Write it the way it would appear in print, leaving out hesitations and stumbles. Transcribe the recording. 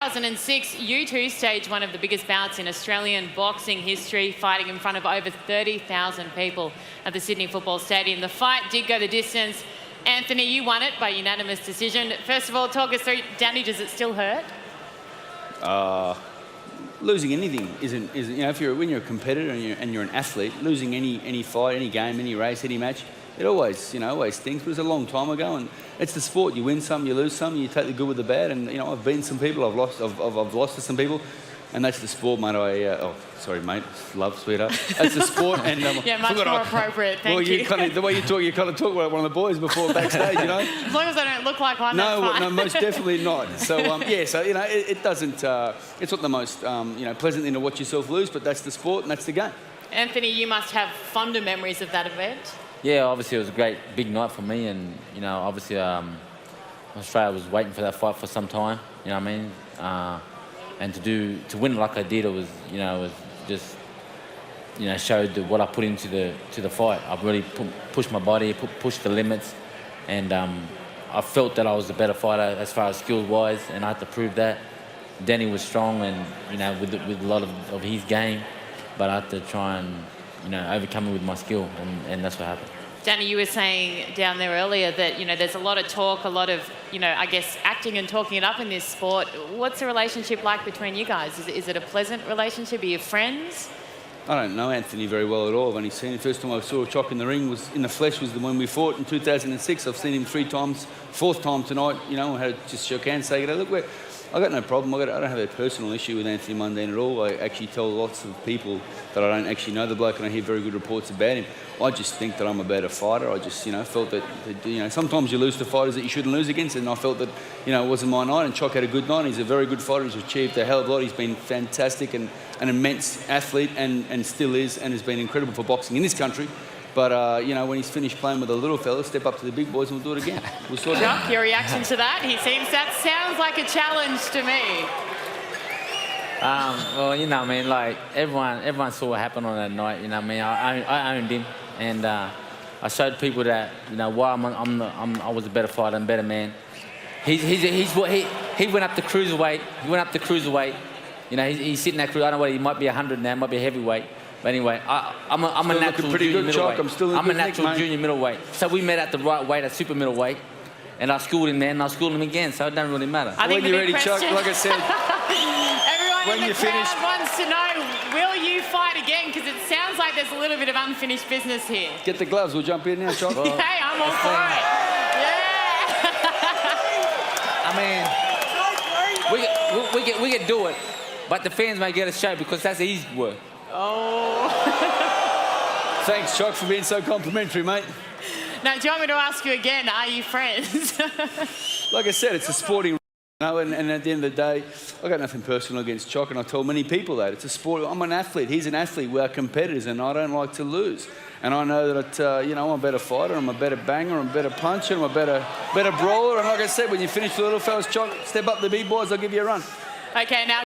2006, you two staged one of the biggest bouts in Australian boxing history, fighting in front of over 30,000 people at the Sydney Football Stadium. The fight did go the distance. Anthony, you won it by unanimous decision. First of all, talk us through, Danny, does it still hurt? Losing anything isn't you know, when you're a competitor and you're an athlete, losing any fight, any game, any race, any match, it always stings. But it was a long time ago, and it's the sport. You win some, you lose some, you take the good with the bad. And you know, I've beaten some people, I've lost to some people, and that's the sport, mate. Oh, sorry, mate. Love, sweetheart. That's the sport. And yeah, much more appropriate. Thank you. The way you kind of talk about one of the boys before backstage, you know. As long as I don't look like one. No, that's fine. no, most definitely not. So yeah, so you know, it doesn't. It's not the most you know, pleasant thing to watch yourself lose, but that's the sport and that's the game. Anthony, you must have fonder memories of that event. Yeah, obviously it was a great big night for me, and you know, obviously Australia was waiting for that fight for some time. You know what I mean? And to win it like I did, it was, you know, it was just, you know, showed what I put into the fight. I really pushed my body, pushed the limits, and I felt that I was the better fighter as far as skills wise, and I had to prove that. Danny was strong, and you know, with a lot of his game, but I had to try and, you know, overcome it with my skill, and that's what happened. Danny, you were saying down there earlier that, you know, there's a lot of talk, a lot of, you know, I guess acting and talking it up in this sport. What's the relationship like between you guys? Is it a pleasant relationship? Are you friends? I don't know Anthony very well at all. I've only seen him. First time I saw Choc in the ring was in the flesh was the one we fought in 2006. I've seen him 3 times. 4th time tonight, you know, I had to just shook hands, say, look, I got no problem. I don't have a personal issue with Anthony Mundine at all. I actually tell lots of people that I don't actually know the bloke, and I hear very good reports about him. I just think that I'm a better fighter. I just, you know, felt that you know, sometimes you lose to fighters that you shouldn't lose against, and I felt that, you know, it wasn't my night, and Choc had a good night. He's a very good fighter. He's achieved a hell of a lot. He's been fantastic and an immense athlete, and still is, and has been incredible for boxing in this country. But, you know, when he's finished playing with the little fella, step up to the big boys and we'll do it again. We'll sort it out. Choc, your reaction to that? That sounds like a challenge to me. Well, you know, I mean, like, everyone saw what happened on that night. You know, I mean, I owned him, and I showed people that, you know, why I was a better fighter and better man. He went up to cruiserweight. He went up to cruiserweight. You know, he's sitting at cruiserweight. I don't know what he might be 100 now, might be a heavyweight. But anyway, I'm a natural junior middleweight. I'm a natural junior middleweight. So we met at the right weight at super middleweight, and I schooled him there, and I schooled him again. So it doesn't really matter. When you're ready, Choc, like I said. Everyone in the crowd wants to know, will you fight again? Because it sounds like there's a little bit of unfinished business here. Get the gloves. We'll jump in now, Choc. Well, hey, I'm all for it. Yeah. I mean, we can do it, but the fans may get a show because that's easy work. Oh. Thanks, Choc, for being so complimentary, mate. Now, do you want me to ask you again, are you friends? Like I said, it's a sporting, you know, and at the end of the day, I got nothing personal against Choc, and I tell many people that. It's a sport. I'm an athlete. He's an athlete. We are competitors, and I don't like to lose. And I know that, you know, I'm a better fighter, I'm a better banger, I'm a better puncher, I'm a better brawler. And like I said, when you finish the little fellas, Choc, step up the big boys, I'll give you a run. Okay, now...